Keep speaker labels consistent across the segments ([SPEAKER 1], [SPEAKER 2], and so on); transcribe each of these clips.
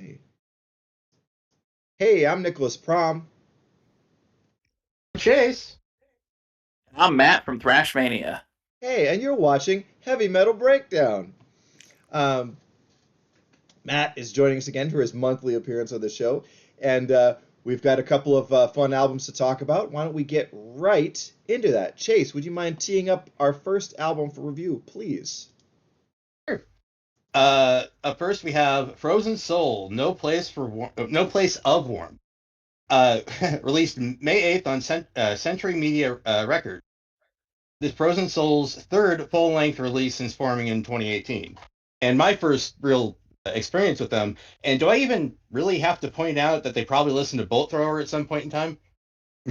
[SPEAKER 1] Okay. Hey, I'm Nicholas Prom.
[SPEAKER 2] Chase.
[SPEAKER 3] I'm Matt from Thrashmania.
[SPEAKER 1] Hey, and you're watching Heavy Metal Breakdown. Um, Matt is joining us again for his monthly appearance on the show, and we've got a couple of fun albums to talk about. Why don't we get right into that? Chase, would you mind teeing up our first album for review, please?
[SPEAKER 2] Sure. Up first we have Frozen Soul, No Place of Warmth. Released May 8th on Century Media Records. This Frozen Soul's third full-length release since forming in 2018, and my first real experience with them. And do I even really have to point out that they probably listened to Bolt Thrower at some point in time?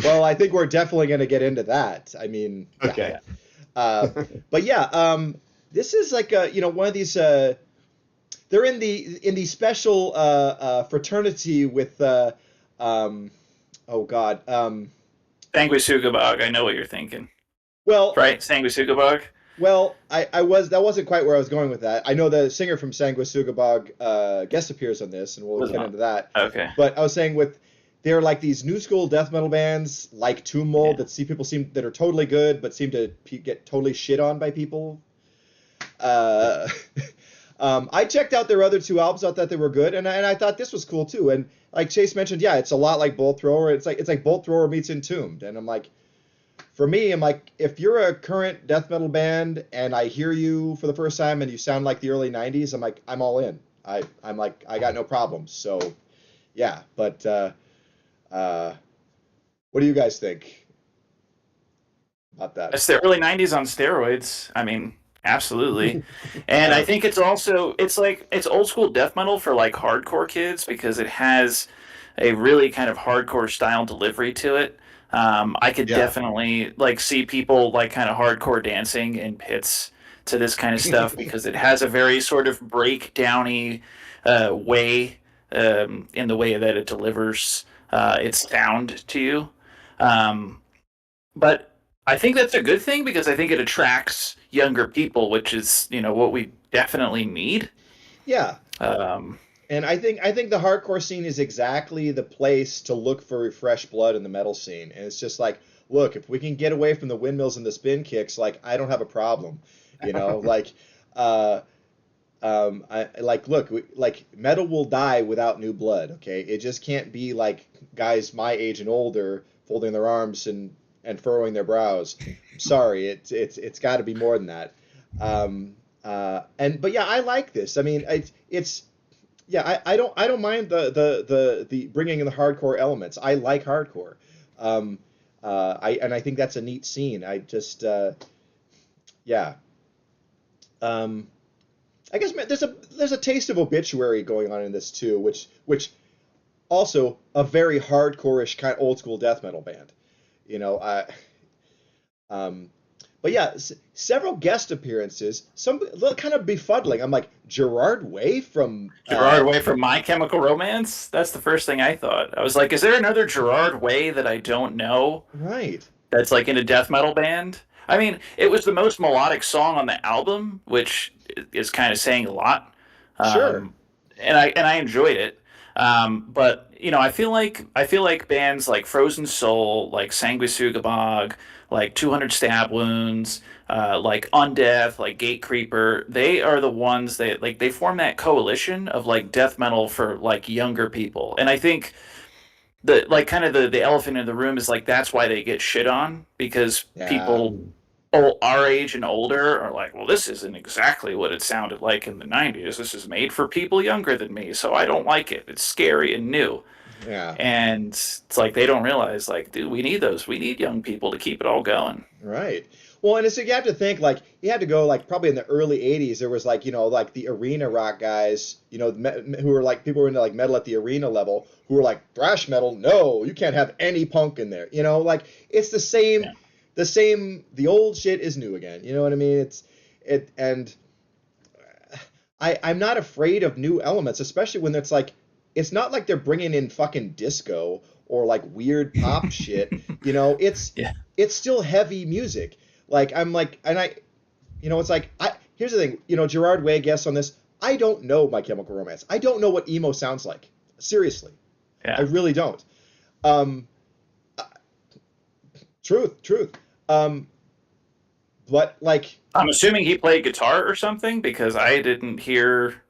[SPEAKER 1] Well, I think we're definitely going to get into that. I mean, yeah.
[SPEAKER 2] Okay.
[SPEAKER 1] Uh, but yeah, this is like one of these. They're in the special fraternity with oh God.
[SPEAKER 3] Sanguisugabog, I know what you're thinking.
[SPEAKER 1] Well,
[SPEAKER 3] Right? Sanguisugabog?
[SPEAKER 1] I wasn't quite where I was going with that. I know the singer from Sanguisugabog guest appears on this, and we'll
[SPEAKER 3] Was
[SPEAKER 1] get
[SPEAKER 3] not.
[SPEAKER 1] into that.
[SPEAKER 3] Okay.
[SPEAKER 1] But I was saying they're like these new school death metal bands like Tomb Mold
[SPEAKER 3] Yeah.
[SPEAKER 1] that are totally good, but seem to get totally shit on by people. Uh, I checked out their other two albums. I thought they were good, and I thought this was cool too. And like Chase mentioned, yeah, it's a lot like Bolt Thrower. It's like Bolt Thrower meets Entombed, and I'm like, for me, I'm like, if you're a current death metal band and I hear you for the first time and you sound like the early '90s, I'm like, I'm all in. I'm like, I got no problems. So, yeah. But uh, what do you guys think about that?
[SPEAKER 3] It's the early 90s on steroids. I mean, absolutely. And I
[SPEAKER 1] Yeah.
[SPEAKER 3] think it's old school death metal for like hardcore kids because it has a really kind of hardcore style delivery to it. I could
[SPEAKER 1] Yeah.
[SPEAKER 3] definitely like see people like kind of hardcore dancing in pits to this kind of stuff because it has a very sort of breakdowny way in the way that it delivers its sound to you. Um, but I think that's a good thing because I think it attracts younger people, which is what we definitely need.
[SPEAKER 1] Yeah.
[SPEAKER 3] Um,
[SPEAKER 1] And I think the hardcore scene is exactly the place to look for fresh blood in the metal scene. And it's just like, look, if we can get away from the windmills and the spin kicks, like I don't have a problem, like uh look, like metal will die without new blood, okay? It just can't be like guys my age and older folding their arms and furrowing their brows. I'm sorry, it's got to be more than that. But yeah, I like this. I mean, it's yeah, I don't mind the bringing in the hardcore elements. I like hardcore. I think that's a neat scene. I just yeah. Um, I guess there's a taste of obituary going on in this too, which also a very hardcore-ish kind of old school death metal band. You know, I um, but yeah, several guest appearances, some little kind of befuddling. I'm like Gerard Way from
[SPEAKER 3] Gerard Way from My Chemical Romance. That's the first thing I thought. I was like, is there another Gerard Way that I don't know
[SPEAKER 1] right.
[SPEAKER 3] that's like in a death metal band? I mean, it was the most melodic song on the album, which is kind of saying a lot.
[SPEAKER 1] Sure.
[SPEAKER 3] Um, and I enjoyed it. But I feel like bands like Frozen Soul, like Sanguisugabog, like 200 Stab Wounds, like Undeath, like Gate Creeper, they are the ones that like they form that coalition of like death metal for like younger people. And I think the like kind of the elephant in the room is like that's why they get shit on because
[SPEAKER 1] Yeah.
[SPEAKER 3] people our age and older are like, well, this isn't exactly what it sounded like in the 90s. This is made for people younger than me, so I don't like it. It's scary and new.
[SPEAKER 1] Yeah.
[SPEAKER 3] And it's like they don't realize, like, dude, we need those. We need young people to keep it all going.
[SPEAKER 1] Right. Well, and it's you have to think like you had to go like probably in the early '80s. There was like like the arena rock guys, who were like people who were into like metal at the arena level, who were like thrash metal. No, you can't have any punk in there. Like it's the same,
[SPEAKER 3] Yeah.
[SPEAKER 1] the same. The old shit is new again. You know what I mean? And I'm not afraid of new elements, especially when it's like it's not like they're bringing in fucking disco or like weird pop shit. It's
[SPEAKER 3] Yeah.
[SPEAKER 1] it's still heavy music. Like I'm like, and I, it's like I. Here's the thing, Gerard Way guests on this. I don't know My Chemical Romance. I don't know what emo sounds like. Seriously.
[SPEAKER 3] Yeah.
[SPEAKER 1] I really don't. Uh, truth. But like,
[SPEAKER 3] I'm assuming he played guitar or something because I didn't hear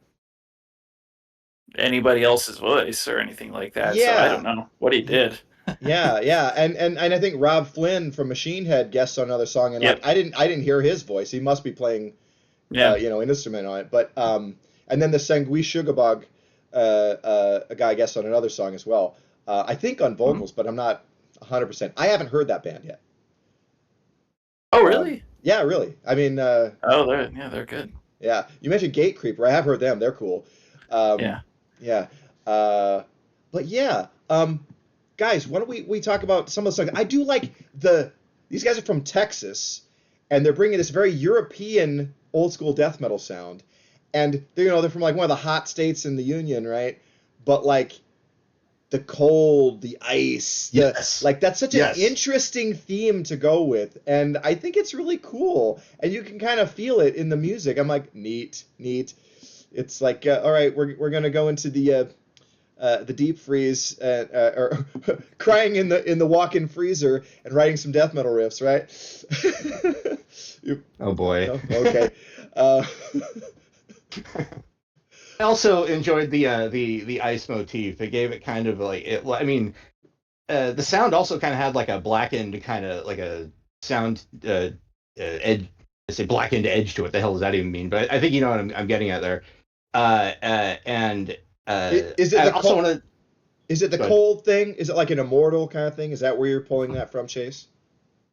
[SPEAKER 3] anybody else's voice or anything like that. So I don't
[SPEAKER 1] yeah,
[SPEAKER 3] know what he did.
[SPEAKER 1] yeah, and I think Rob Flynn from Machine Head guests on another song, and like
[SPEAKER 3] Yep.
[SPEAKER 1] I didn't hear his voice. He must be playing,
[SPEAKER 3] Yeah.
[SPEAKER 1] an instrument on it. But and then the Sangui Sugabog, a guy guests on another song as well. I think on
[SPEAKER 3] Mhm.
[SPEAKER 1] vocals, but I'm not 100%. I haven't heard that band yet.
[SPEAKER 3] Oh, really?
[SPEAKER 1] Yeah, really. I mean,
[SPEAKER 3] Oh, they're good.
[SPEAKER 1] yeah. You mentioned Gate Creeper. I have heard them. They're cool. Um,
[SPEAKER 3] Yeah.
[SPEAKER 1] yeah. Uh, but yeah. Guys, why don't we talk about some of the songs? I do like these guys are from Texas, and they're bringing this very European old school death metal sound, and they're from like one of the hot states in the Union, right? But like the cold, the ice,
[SPEAKER 2] Yes.
[SPEAKER 1] like that's such an
[SPEAKER 2] Yes.
[SPEAKER 1] interesting theme to go with, and I think it's really cool, and you can kind of feel it in the music. I'm like, neat. It's like, all right, we're gonna go into the deep freeze, or crying in the walk-in freezer and writing some death metal riffs, right?
[SPEAKER 2] Oh boy.
[SPEAKER 1] No? Okay. Uh,
[SPEAKER 2] I also enjoyed the ice motif. It gave it kind of like it. I mean, the sound also kind of had like a blackened kind of like a sound edge. I say blackened edge to it. The hell does that even mean? But I think you know what I'm getting at there. And
[SPEAKER 1] is it
[SPEAKER 2] I
[SPEAKER 1] the
[SPEAKER 2] also
[SPEAKER 1] cold?
[SPEAKER 2] want to.
[SPEAKER 1] Is it the
[SPEAKER 2] Go ahead.
[SPEAKER 1] cold thing? Is it like an immortal kind of thing? Is that where you're pulling that from, Chase?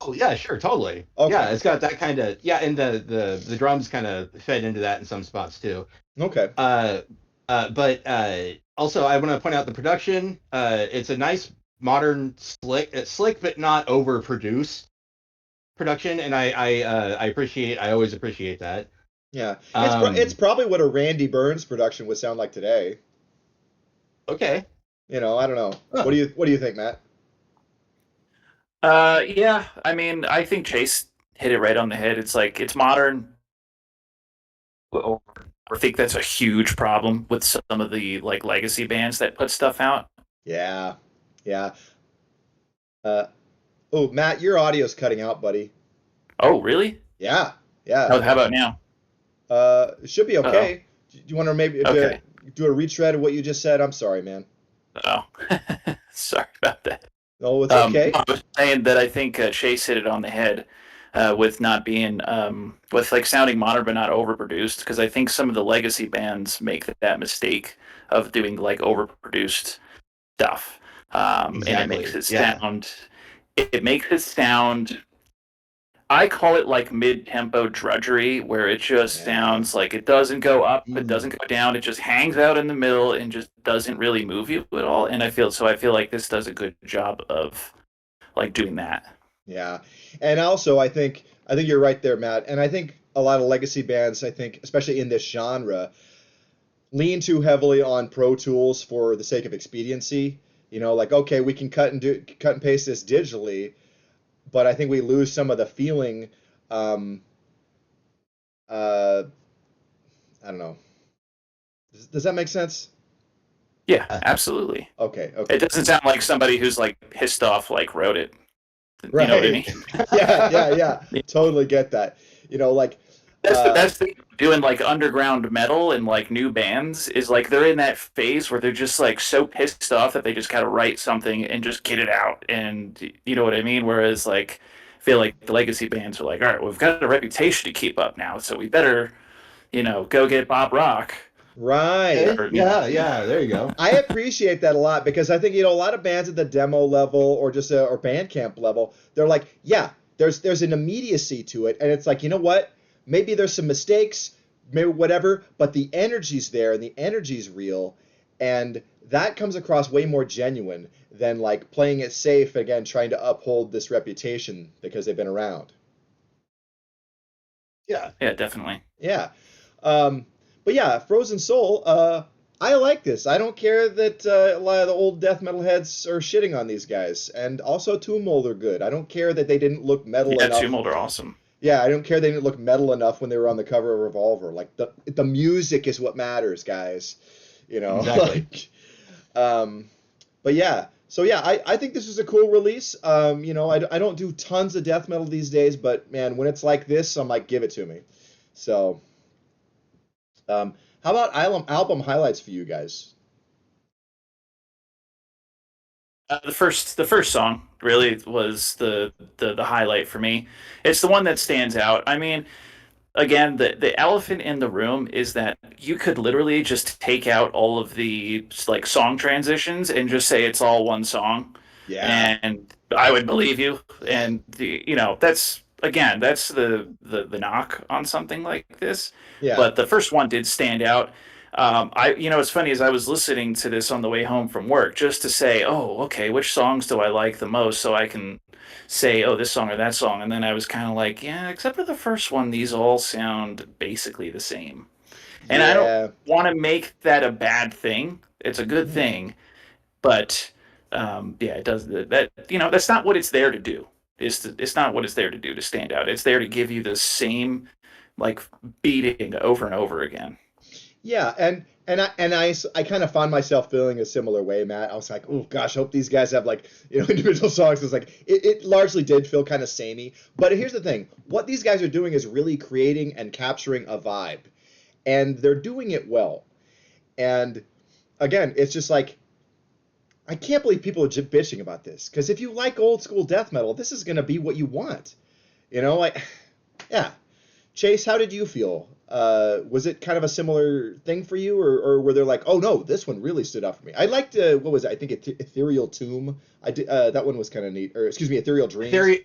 [SPEAKER 2] Oh yeah, sure, totally.
[SPEAKER 1] Okay.
[SPEAKER 2] Yeah, it's got that kind of and the drums kind of fed into that in some spots too.
[SPEAKER 1] Okay.
[SPEAKER 2] But also I want to point out the production. It's a nice modern slick but not overproduced production, and I always appreciate that.
[SPEAKER 1] Yeah. It's
[SPEAKER 2] Um,
[SPEAKER 1] probably what a Randy Burns production would sound like today.
[SPEAKER 2] okay.
[SPEAKER 1] I don't know.
[SPEAKER 2] Huh.
[SPEAKER 1] What do you think, Matt?
[SPEAKER 3] Yeah. I mean, I think Chase hit it right on the head. It's like it's modern. Or I think that's a huge problem with some of the like legacy bands that put stuff out.
[SPEAKER 1] Yeah. Yeah. Uh, oh, Matt, your audio's cutting out, buddy.
[SPEAKER 3] Oh, really?
[SPEAKER 1] Yeah. Yeah.
[SPEAKER 3] Oh, how about now?
[SPEAKER 1] It should be
[SPEAKER 3] Uh
[SPEAKER 1] okay. Do you want to maybe
[SPEAKER 3] oh. Okay.
[SPEAKER 1] do a retread of what you just said? I'm sorry, man.
[SPEAKER 3] Oh, sorry about that.
[SPEAKER 1] No, it's okay.
[SPEAKER 3] I was saying that I think Chase hit it on the head with not being with like sounding modern but not overproduced because I think some of the legacy bands make that mistake of doing like overproduced stuff, and it makes
[SPEAKER 2] Exactly.
[SPEAKER 3] it
[SPEAKER 2] Yeah.
[SPEAKER 3] sound. It makes it sound. I call it like mid-tempo drudgery, where it just
[SPEAKER 1] Yeah.
[SPEAKER 3] sounds like it doesn't go up, it
[SPEAKER 2] Mm.
[SPEAKER 3] doesn't go down, it just hangs out in the middle and just doesn't really move you at all. And I feel like this does a good job of like doing that.
[SPEAKER 1] Yeah. And also, I think you're right there, Matt. And I think a lot of legacy bands, I think, especially in this genre, lean too heavily on Pro Tools for the sake of expediency. Like, okay, we can cut and paste this digitally, but I think we lose some of the feeling. Um, uh, I don't know. Does that make sense?
[SPEAKER 3] Yeah, absolutely.
[SPEAKER 1] Okay,
[SPEAKER 3] It
[SPEAKER 1] okay.
[SPEAKER 3] doesn't sound like somebody who's like pissed off like wrote it. You know what I
[SPEAKER 1] Right.
[SPEAKER 3] mean?
[SPEAKER 1] Yeah. Totally get that. Like,
[SPEAKER 3] That's the
[SPEAKER 1] uh,
[SPEAKER 3] best thing doing like underground metal and like new bands is like they're in that phase where they're just like so pissed off that they just gotta write something and just get it out and you know what I mean? Whereas like I feel like the legacy bands are like, all right, we've got a reputation to keep up now, so we better, go get Bob Rock.
[SPEAKER 1] right.
[SPEAKER 2] Okay.
[SPEAKER 3] Or
[SPEAKER 2] Yeah. There you go.
[SPEAKER 1] I appreciate that a lot because I think a lot of bands at the demo level or just or Bandcamp level, they're like, yeah, there's an immediacy to it, and it's like, you know what? Maybe there's some mistakes, maybe whatever, but the energy's there and the energy's real, and that comes across way more genuine than like playing it safe again, trying to uphold this reputation because they've been around.
[SPEAKER 2] Yeah.
[SPEAKER 3] yeah, definitely.
[SPEAKER 1] Yeah. Um, but yeah, Frozen Soul, I like this. I don't care that a lot of the old death metal heads are shitting on these guys. And also Tumult are good. I don't care that they didn't look metal
[SPEAKER 3] Yeah,
[SPEAKER 1] enough.
[SPEAKER 3] Tumult are awesome.
[SPEAKER 1] Yeah, I don't care they didn't look metal enough when they were on the cover of Revolver. Like the music is what matters, guys. You know,
[SPEAKER 2] Exactly.
[SPEAKER 1] like but yeah. So yeah, I think this is a cool release. You know, I don't do tons of death metal these days, but man, when it's like this, I'm like, give it to me. So, how about album highlights for you guys?
[SPEAKER 3] The first song really was the highlight for me. It's the one that stands out. I mean, again, the elephant in the room is that you could literally just take out all of the like song transitions and just say it's all one song,
[SPEAKER 1] Yeah,
[SPEAKER 3] and I would believe you. And that's again, that's the knock on something like this.
[SPEAKER 1] yeah,
[SPEAKER 3] But the first one did stand out. It's funny as I was listening to this on the way home from work, just to say, oh, okay, which songs do I like the most, so I can say, oh, this song or that song. And then I was kind of like, yeah, except for the first one, these all sound basically the same. And I don't
[SPEAKER 1] yeah.
[SPEAKER 3] want to make that a bad thing. It's a good
[SPEAKER 1] Hmm.
[SPEAKER 3] thing, but yeah, it does that. That's not what it's there to do. It's not what it's there to do to stand out. It's there to give you the same like beating over and over again.
[SPEAKER 1] Yeah, and I kind of found myself feeling a similar way, Matt. I was like, oh gosh, I hope these guys have like individual songs. It's like it largely did feel kind of samey. But here's the thing: what these guys are doing is really creating and capturing a vibe, and they're doing it well. And again, it's just like I can't believe people are bitching about this because if you like old school death metal, this is gonna be what you want. Like yeah. Chase, how did you feel? Was it kind of a similar thing for you, or were there like, oh no, this one really stood out for me? I liked what was it? I think Ethereal Tomb. I did that one was kind of neat. Or excuse me, Ethereal Dreams.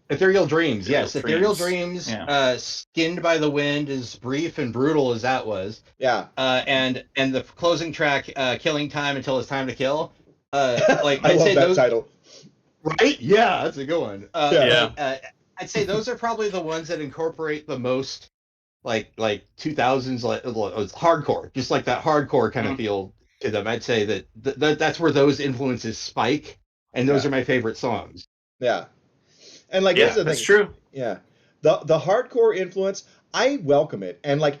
[SPEAKER 2] Ethereal Dreams,
[SPEAKER 3] Serial
[SPEAKER 2] yes. Ethereal
[SPEAKER 3] Dreams.
[SPEAKER 2] Dreams,
[SPEAKER 3] Yeah.
[SPEAKER 2] Skinned by the Wind, as brief and brutal as that was.
[SPEAKER 1] Yeah,
[SPEAKER 2] And the closing track, Killing Time Until It's Time to Kill. Like,
[SPEAKER 1] I
[SPEAKER 2] I'd
[SPEAKER 1] love
[SPEAKER 2] say
[SPEAKER 1] that
[SPEAKER 2] those,
[SPEAKER 1] title.
[SPEAKER 2] right? Yeah, that's a good one.
[SPEAKER 1] Yeah,
[SPEAKER 3] Yeah.
[SPEAKER 2] I'd say those are probably the ones that incorporate the most, like 2000s, like hardcore, just like that hardcore kind of
[SPEAKER 3] Mhm.
[SPEAKER 2] feel to them. I'd say that's where those influences spike, and those
[SPEAKER 1] yeah,
[SPEAKER 2] are my favorite songs.
[SPEAKER 1] yeah. And like, here's
[SPEAKER 3] Yeah,
[SPEAKER 1] the
[SPEAKER 3] that's
[SPEAKER 1] thing.
[SPEAKER 3] true.
[SPEAKER 1] Yeah, the hardcore influence, I welcome it. And like,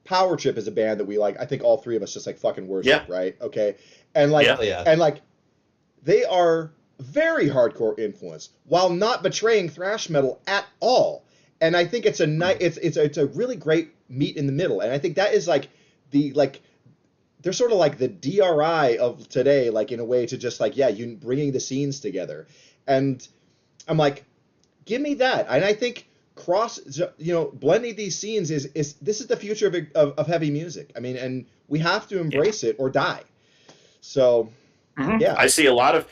[SPEAKER 1] Power Trip is a band that we like. I think all three of us just like fucking worship,
[SPEAKER 3] Yeah.
[SPEAKER 1] right? Okay, and like,
[SPEAKER 3] Yeah.
[SPEAKER 2] Oh yeah.
[SPEAKER 1] and like they are very hardcore influence while not betraying thrash metal at all. And I think it's a nice,
[SPEAKER 3] Mhm.
[SPEAKER 1] it's a really great meet in the middle. And I think that is like the like they're sort of like the DRI of today, like in a way to just like yeah, you bringing the scenes together. And I'm like, give me that. And I think blending these scenes is this is the future of heavy music. I mean, and we have to
[SPEAKER 3] Yeah.
[SPEAKER 1] embrace it or die. So
[SPEAKER 3] I
[SPEAKER 1] yeah,
[SPEAKER 3] see a lot of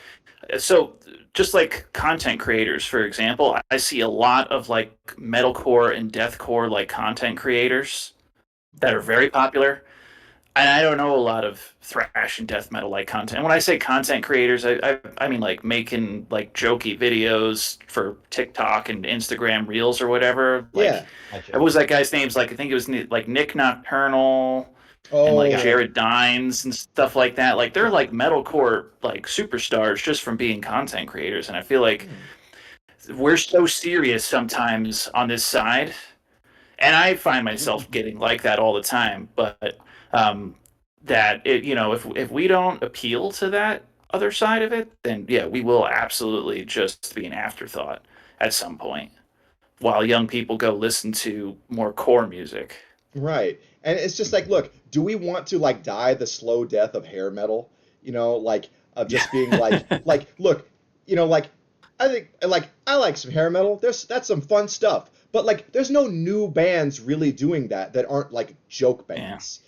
[SPEAKER 3] so just like content creators, for example, I see a lot of like metalcore and deathcore like content creators that are very popular. And I don't know a lot of thrash and death metal like content. And when I say content creators, I mean like making like jokey videos for TikTok and Instagram Reels or whatever.
[SPEAKER 1] yeah.
[SPEAKER 3] Like, what
[SPEAKER 2] Gotcha.
[SPEAKER 3] was that guy's name's like? I think it was like Nick Nocturnal and like
[SPEAKER 1] Oh
[SPEAKER 2] Yeah.
[SPEAKER 1] yeah.
[SPEAKER 3] Jared Dines and stuff like that. Like they're like metalcore like superstars just from being content creators. And I feel like
[SPEAKER 1] Hmm.
[SPEAKER 3] we're so serious sometimes on this side, and I find myself getting like that all the time. But um, that if we don't appeal to that other side of it, then yeah, we will absolutely just be an afterthought at some point. While young people go listen to more core music.
[SPEAKER 1] Right. And it's just like, look, do we want to like die the slow death of hair metal? Like of
[SPEAKER 3] Yeah.
[SPEAKER 1] just being look, like I think like I like some hair metal. That's some fun stuff. But like there's no new bands really doing that aren't like joke
[SPEAKER 3] Yeah.
[SPEAKER 1] bands.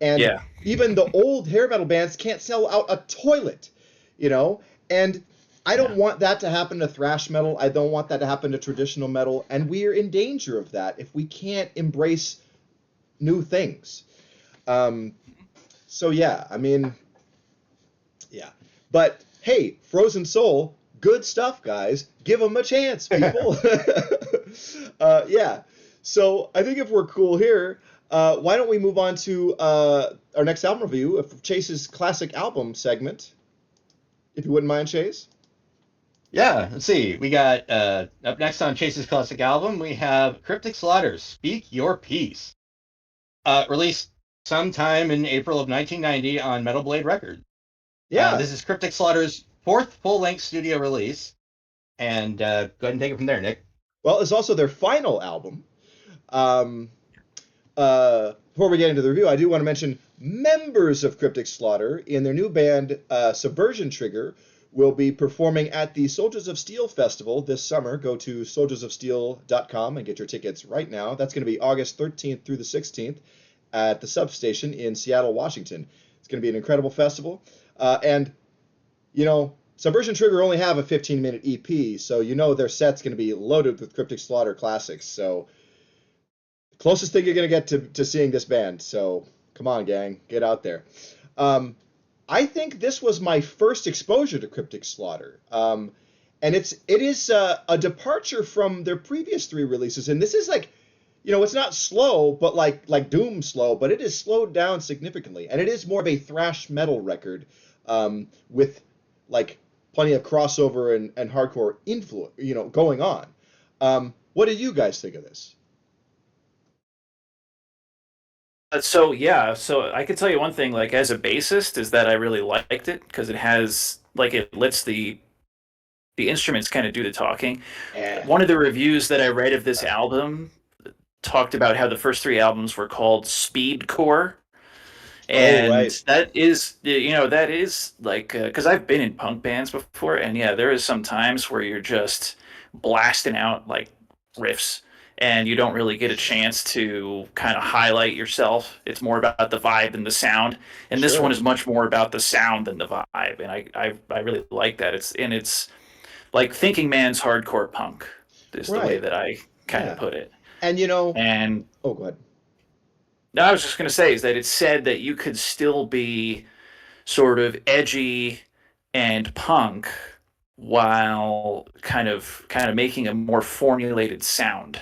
[SPEAKER 1] And
[SPEAKER 3] Yeah.
[SPEAKER 1] even the old hair metal bands can't sell out a toilet, you know? And I don't
[SPEAKER 3] Yeah.
[SPEAKER 1] want that to happen to thrash metal. I don't want that to happen to traditional metal. And we're in danger of that if we can't embrace new things. Um, so yeah, I mean, yeah. But hey, Frozen Soul, good stuff, guys. Give them a chance, people. Yeah. So I think if we're cool here, why don't we move on to our next album review of Chase's classic album segment, if you wouldn't mind, Chase?
[SPEAKER 2] Yeah, let's see. We got up next on Chase's classic album, we have Cryptic Slaughter, Speak Your Peace. Released sometime in April of 1990 on Metal Blade Records.
[SPEAKER 1] Yeah.
[SPEAKER 2] This is Cryptic Slaughter's fourth full-length studio release. And go ahead and take it from there, Nick.
[SPEAKER 1] Well, it's also their final album. Um, Before we get into the review, I do want to mention members of Cryptic Slaughter in their new band, Subversion Trigger, will be performing at the Soldiers of Steel Festival this summer. Go to soldiersofsteel.com and get your tickets right now. That's going to be August 13th through the 16th at the Substation in Seattle, Washington. It's going to be an incredible festival. And, you know, Subversion Trigger only have a 15-minute EP, so you know their set's going to be loaded with Cryptic Slaughter classics. So closest thing you're going to get to seeing this band. So come on, gang, get out there. I think this was my first exposure to Cryptic Slaughter. And it is a departure from their previous three releases. And this is like, you know, it's not slow, but like Doom slow, but it is slowed down significantly. And it is more of a thrash metal record with like plenty of crossover and hardcore influence, you know, going on. What do you guys think of this?
[SPEAKER 3] So yeah, so I could tell you one thing, like as a bassist, is that I really liked it because it has like it lets the instruments kind of do the talking.
[SPEAKER 1] Yeah.
[SPEAKER 3] One of the reviews that I read of this album talked about how the first three albums were called speedcore,
[SPEAKER 1] Oh,
[SPEAKER 3] and
[SPEAKER 1] right.
[SPEAKER 3] that is, you know, that is like because I've been in punk bands before, and yeah, there is some times where you're just blasting out like riffs, and you don't really get a chance to kind of highlight yourself. It's more about the vibe and the sound, and this one
[SPEAKER 1] Sure.
[SPEAKER 3] is much more about the sound than the vibe, and I really like that. It's like thinking man's hardcore punk is the way
[SPEAKER 1] Right.
[SPEAKER 3] that I kind of
[SPEAKER 1] Yeah.
[SPEAKER 3] put it.
[SPEAKER 1] And you know,
[SPEAKER 3] And
[SPEAKER 1] oh, go ahead.
[SPEAKER 3] no, I was just going to say is that it's said that you could still be sort of edgy and punk while kind of making a more formulated sound.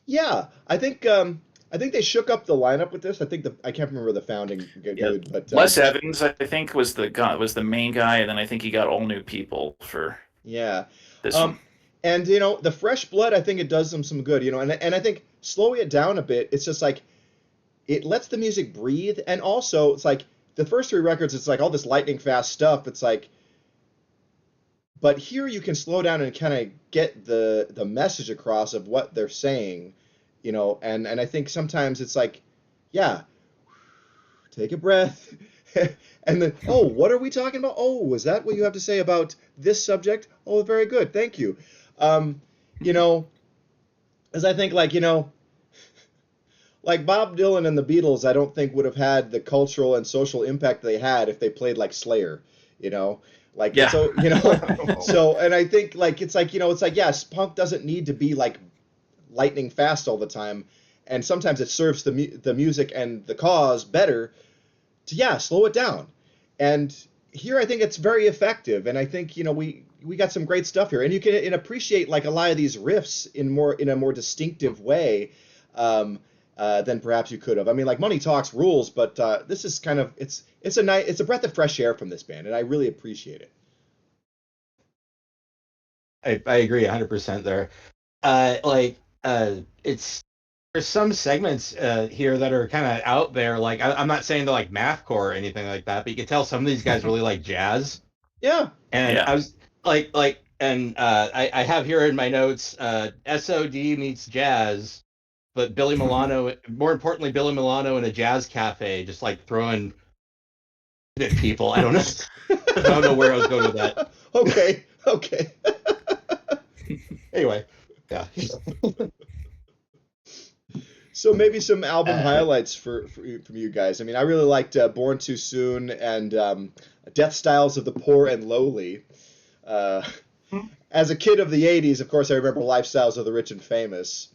[SPEAKER 1] Yeah, I think they shook up the lineup with this. I can't remember the founding
[SPEAKER 3] Yeah,
[SPEAKER 1] dude, but
[SPEAKER 3] Les Evans, I think, was the main guy, and then I think he got all new people for
[SPEAKER 1] yeah.
[SPEAKER 3] this one.
[SPEAKER 1] Um, and you know, the fresh blood, I think it does them some good, you know, and I think slowing it down a bit, it's just like it lets the music breathe, and also it's like the first three records, it's like all this lightning fast stuff. It's like, but here you can slow down and kind of get the message across of what they're saying, you know, and I think sometimes it's like, yeah, take a breath. And then, oh, what are we talking about? Oh, is that what you have to say about this subject? Oh, very good. Thank you. Um, you know, as I think like, you know, like Bob Dylan and the Beatles, I don't think would have had the cultural and social impact they had if they played like Slayer, you know? Like it's
[SPEAKER 3] Yeah.
[SPEAKER 1] so, you know, so and I think like it's like, you know, it's like yes, punk doesn't need to be like lightning fast all the time, and sometimes it serves the music and the cause better to yeah slow it down, and here I think it's very effective, and I think you know we got some great stuff here, and you can appreciate like a lot of these riffs in a more distinctive way um, than perhaps you could have. I mean, like Money Talks rules, but this is kind of it's a breath of fresh air from this band, and I really appreciate it.
[SPEAKER 2] I agree 100% there. It's there's some segments here that are kind of out there. Like I'm not saying they're like mathcore or anything like that, but you can tell some of these guys really like jazz.
[SPEAKER 1] Yeah,
[SPEAKER 2] And
[SPEAKER 3] Yeah.
[SPEAKER 2] I was and I have here in my notes, SOD meets jazz, but Billy Milano, more importantly, Billy Milano in a jazz cafe, just like throwing at people. I don't know. I don't know where I was going with that.
[SPEAKER 1] okay, okay.
[SPEAKER 2] Anyway, yeah.
[SPEAKER 1] So maybe some album
[SPEAKER 3] Uh,
[SPEAKER 1] highlights from you guys. I mean, I really liked Born Too Soon and Death Styles of the Poor and Lowly. Uh, as a kid of the '80s, of course, I remember Lifestyles of the Rich and Famous,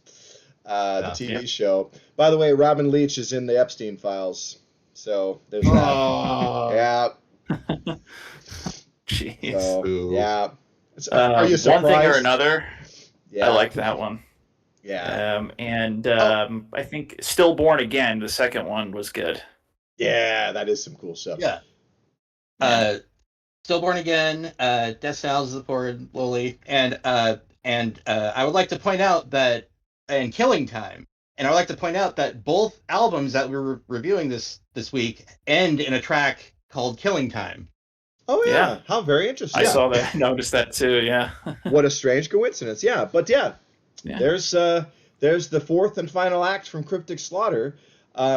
[SPEAKER 1] the
[SPEAKER 2] Yeah.
[SPEAKER 3] yeah.
[SPEAKER 1] TV show. By the way, Robin Leach is in the Epstein files, so there's that.
[SPEAKER 2] Oh,
[SPEAKER 1] Yeah.
[SPEAKER 3] Jeez.
[SPEAKER 1] So
[SPEAKER 2] boo.
[SPEAKER 1] yeah. Are you
[SPEAKER 3] One thing or
[SPEAKER 1] surprised?
[SPEAKER 3] another, I
[SPEAKER 1] Yeah.
[SPEAKER 3] like that one.
[SPEAKER 1] Yeah.
[SPEAKER 3] And
[SPEAKER 1] Oh,
[SPEAKER 3] I think Stillborn Again, the second one was good.
[SPEAKER 1] yeah. That is some cool stuff.
[SPEAKER 2] Yeah.
[SPEAKER 3] Yeah.
[SPEAKER 2] Uh, Stillborn again, Death Styles the poor lowly, and I would like to point out that and Killing Time, and I would like to point out that both albums that we're reviewing this week end in a track called Killing Time.
[SPEAKER 1] Oh
[SPEAKER 3] Yeah.
[SPEAKER 1] yeah, how very interesting.
[SPEAKER 3] I saw that. Noticed that too. Yeah.
[SPEAKER 1] What a strange coincidence. Yeah, but yeah,
[SPEAKER 3] Yeah.
[SPEAKER 1] there's the fourth and final act from Cryptic Slaughter.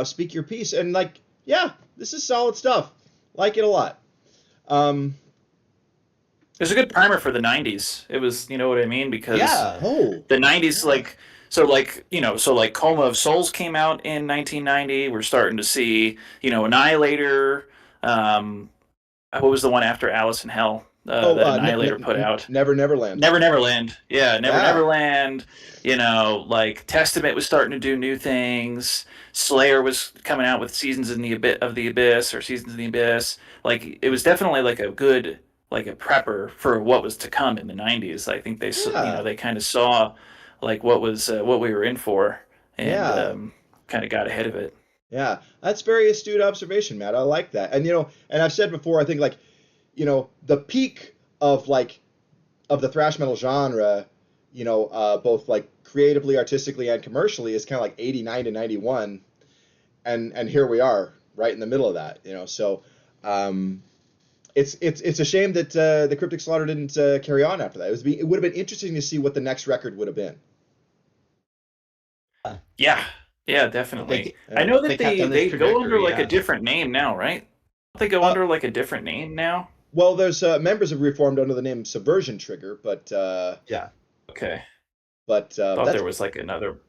[SPEAKER 1] Speak Your Piece, and like, yeah, this is solid stuff. Like it a lot.
[SPEAKER 3] It was a good primer for the '90s. It was, you know what I mean, because
[SPEAKER 1] Oh,
[SPEAKER 3] the '90s, like, so Coma of Souls came out in 1990. We're starting to see, Annihilator. What was the one after Alice in Hell that Annihilator put out?
[SPEAKER 1] Never Neverland.
[SPEAKER 3] Never Neverland. Yeah, Never
[SPEAKER 1] Yeah.
[SPEAKER 3] Neverland. Like Testament was starting to do new things. Slayer was coming out with Seasons of the Abyss or Seasons of the Abyss. Like it was definitely like a good like a prepper for what was to come in the '90s. I think they kind of saw like what we were in for and kind of got ahead of it.
[SPEAKER 1] Yeah, that's very astute observation, Matt. I like that. And and I've said before, I think like, the peak of the thrash metal genre, both like creatively, artistically, and commercially is kind of like 89 to 91, and here we are, right in the middle of that. So it's a shame that the Cryptic Slaughter didn't carry on after that. It would have been interesting to see what the next record would have been.
[SPEAKER 3] Yeah, definitely. I know that they go under like a different name now, right? They go under like a different name now.
[SPEAKER 1] Well, there's members have reformed under the name Subversion Trigger, but
[SPEAKER 2] yeah.
[SPEAKER 3] Okay.
[SPEAKER 1] But
[SPEAKER 3] thought there was another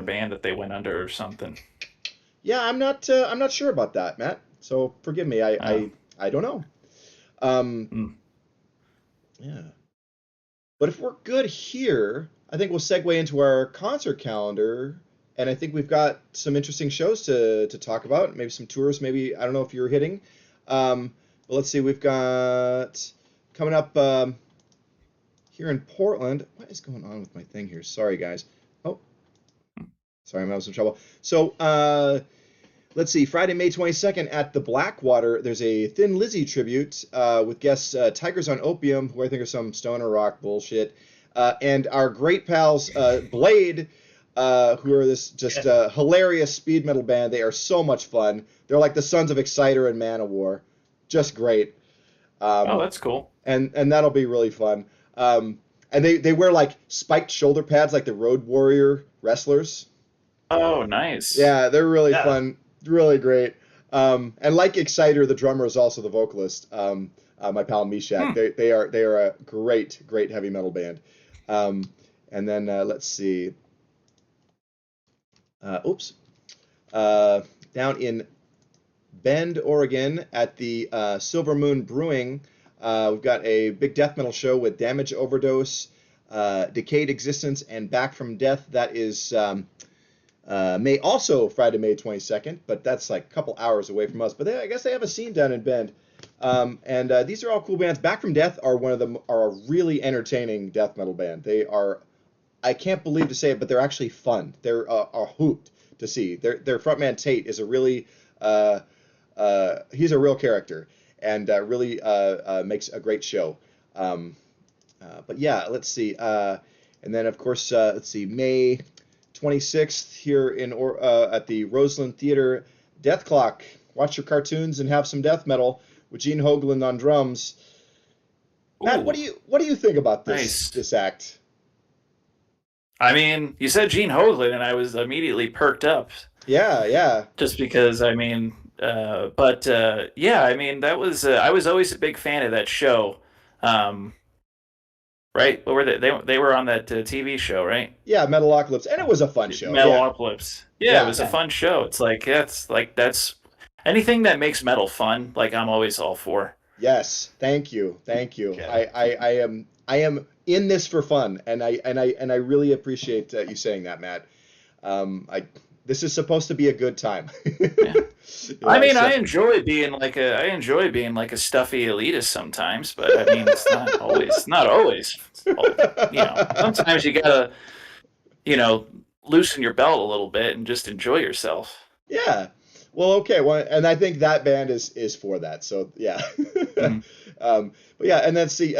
[SPEAKER 3] band that they went under or something.
[SPEAKER 1] Yeah, I'm not sure about that, Matt. So forgive me. I don't know. Yeah. But if we're good here, I think we'll segue into our concert calendar. And I think we've got some interesting shows to talk about. Maybe some tours. Maybe, I don't know if you're hitting. But let's see. We've got coming up here in Portland. What is going on with my thing here? Sorry, guys. Oh, sorry, I'm having some trouble. So let's see. Friday, May 22nd at the Blackwater, there's a Thin Lizzy tribute with guests Tigers on Opium, who I think are some stoner rock bullshit, and our great pals Blade, who are this just hilarious speed metal band. They are so much fun. They're like the Sons of Exciter and Manowar. Just great.
[SPEAKER 3] That's cool.
[SPEAKER 1] And that'll be really fun. And they wear like spiked shoulder pads like the Road Warrior wrestlers.
[SPEAKER 3] Oh, nice.
[SPEAKER 1] Yeah, they're really fun. Really great. And like Exciter, the drummer is also the vocalist. My pal Mishak. They are a great heavy metal band. And then let's see. Down in Bend, Oregon, at the Silver Moon Brewing, we've got a big death metal show with Damage Overdose, Decayed Existence, and Back from Death. That is also Friday, May 22nd, but that's like a couple hours away from us. But I guess they have a scene down in Bend. And these are all cool bands. Back from Death are a really entertaining death metal band. They are, I can't believe to say it, but they're actually fun. They're a hoot to see. Their frontman Tate is a really he's a real character and really makes a great show. But yeah, let's see. And then of course, let's see, May 26th here at the Roseland Theater, Death Clock. Watch your cartoons and have some death metal with Gene Hoglan on drums. Ooh. Matt, what do you think about this act?
[SPEAKER 3] I mean, you said Gene Hoglan, and I was immediately perked up.
[SPEAKER 1] Yeah.
[SPEAKER 3] Just because, I mean, yeah, I mean, that was I was always a big fan of that show. Right? What were they? They were on that TV show, right?
[SPEAKER 1] Yeah, Metalocalypse, and it was a fun show.
[SPEAKER 3] Metalocalypse. Yeah, it was a fun show. It's like that's anything that makes metal fun. Like I'm always all for.
[SPEAKER 1] Yes, thank you. Okay. I am in this for fun, and I really appreciate you saying that, Matt. This is supposed to be a good time.
[SPEAKER 3] Yeah. I mean, I enjoy being like a stuffy elitist sometimes, but I mean, it's not always. Sometimes you gotta, loosen your belt a little bit and just enjoy yourself.
[SPEAKER 1] Yeah. Well, okay. Well, and I think that band is for that. So yeah.
[SPEAKER 3] Mhm.
[SPEAKER 1] But yeah, and then see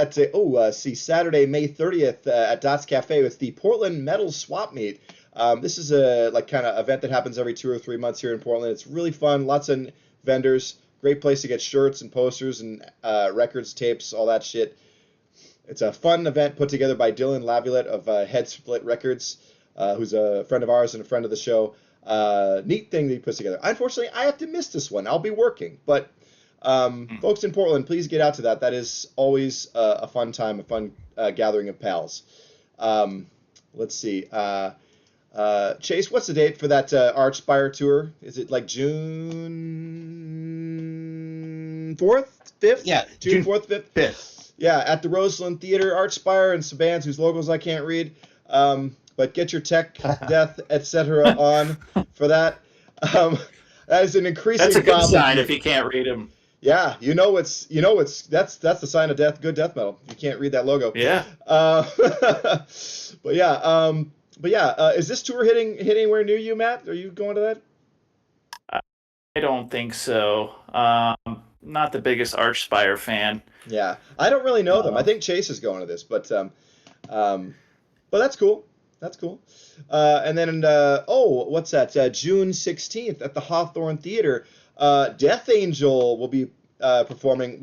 [SPEAKER 1] Saturday, May 30th at Dots Cafe. It's the Portland Metal Swap Meet. This is a like kind of event that happens every 2 or 3 months here in Portland. It's really fun. Lots of vendors. Great place to get shirts and posters and records, tapes, all that shit. It's a fun event put together by Dylan Laviolette of Head Split Records, who's a friend of ours and a friend of the show. Neat thing that he puts together. Unfortunately, I have to miss this one. I'll be working, but folks in Portland, please get out to that. That is always a fun time, a fun gathering of pals. Let's see. Chase, what's the date for that Archspire tour? Is it like June 4th, 5th?
[SPEAKER 2] Yeah,
[SPEAKER 1] June 4th, 5th?
[SPEAKER 2] 5th.
[SPEAKER 1] Yeah, at the Roseland Theater, Archspire, and some bands whose logos I can't read. But get your tech, death, etc. on for that. That is an increasing
[SPEAKER 3] That's a good
[SPEAKER 1] problem.
[SPEAKER 3] sign if you can't read them.
[SPEAKER 1] Yeah, that's the sign of death. Good death metal. You can't read that logo.
[SPEAKER 3] Yeah.
[SPEAKER 1] But yeah, is this tour hitting anywhere near you, Matt? Are you going to that?
[SPEAKER 3] I don't think so. Not the biggest Archspire fan.
[SPEAKER 1] Yeah, I don't really know them. I think Chase is going to this, but that's cool. That's cool. And then what's that? June 16th at the Hawthorne Theater, Death Angel will be performing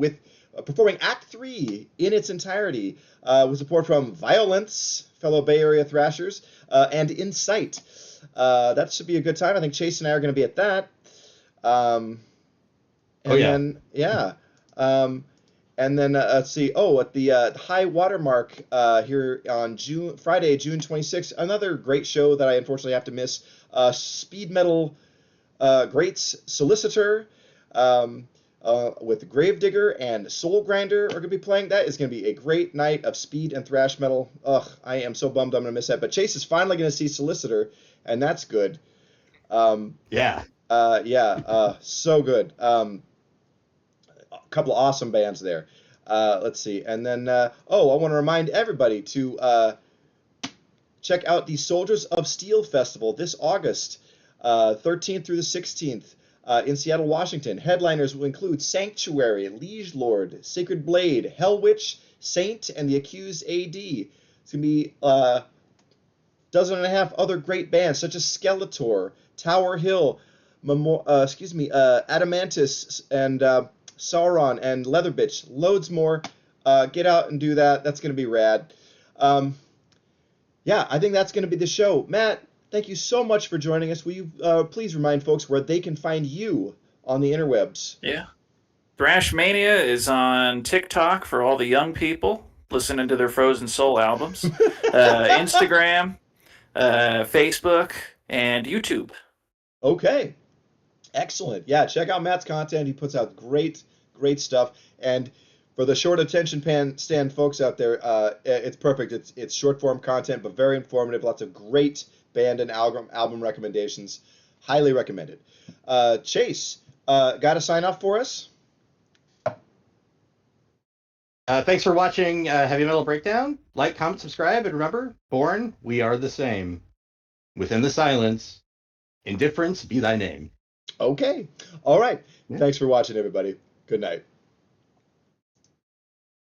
[SPEAKER 1] Act 3 in its entirety with support from Violence, fellow Bay Area thrashers, and Insight. That should be a good time. I think Chase and I are going to be at that. And then let's see. At the High Watermark here on Friday, June 26th, another great show that I unfortunately have to miss. Speed metal greats Solicitor with Gravedigger and Soul Grinder are going to be playing. That is going to be a great night of speed and thrash metal. Ugh, I am so bummed I'm going to miss that. But Chase is finally going to see Solicitor, and that's good. So good. A couple of awesome bands there. Let's see. And then, I want to remind everybody to check out the Soldiers of Steel Festival this August, 13th through the 16th in Seattle, Washington. Headliners will include Sanctuary, Liege Lord, Sacred Blade, Hell Witch, Saint, and the Accused AD. It's going to be a dozen and a half other great bands such as Skeletor, Tower Hill, Adamantis, and Sauron, and Leather Bitch. Loads more. Get out and do that. That's going to be rad. I think that's going to be the show. Matt, thank you so much for joining us. Will you please remind folks where they can find you on the interwebs?
[SPEAKER 3] Yeah. Thrash Mania is on TikTok for all the young people listening to their Frozen Soul albums. Instagram, Facebook, and YouTube.
[SPEAKER 1] Okay. Excellent. Yeah, check out Matt's content. He puts out great stuff. And for the short attention span folks out there, it's perfect. It's short form content, but very informative. Lots of great band and album recommendations. Highly recommended. Chase, got a sign off for us?
[SPEAKER 2] Thanks for watching Heavy Metal Breakdown. Like, comment, subscribe, and remember, Born, we are the same. Within the silence, indifference be thy name.
[SPEAKER 1] Okay. All right.
[SPEAKER 2] Yeah.
[SPEAKER 1] Thanks for watching, everybody. Good night.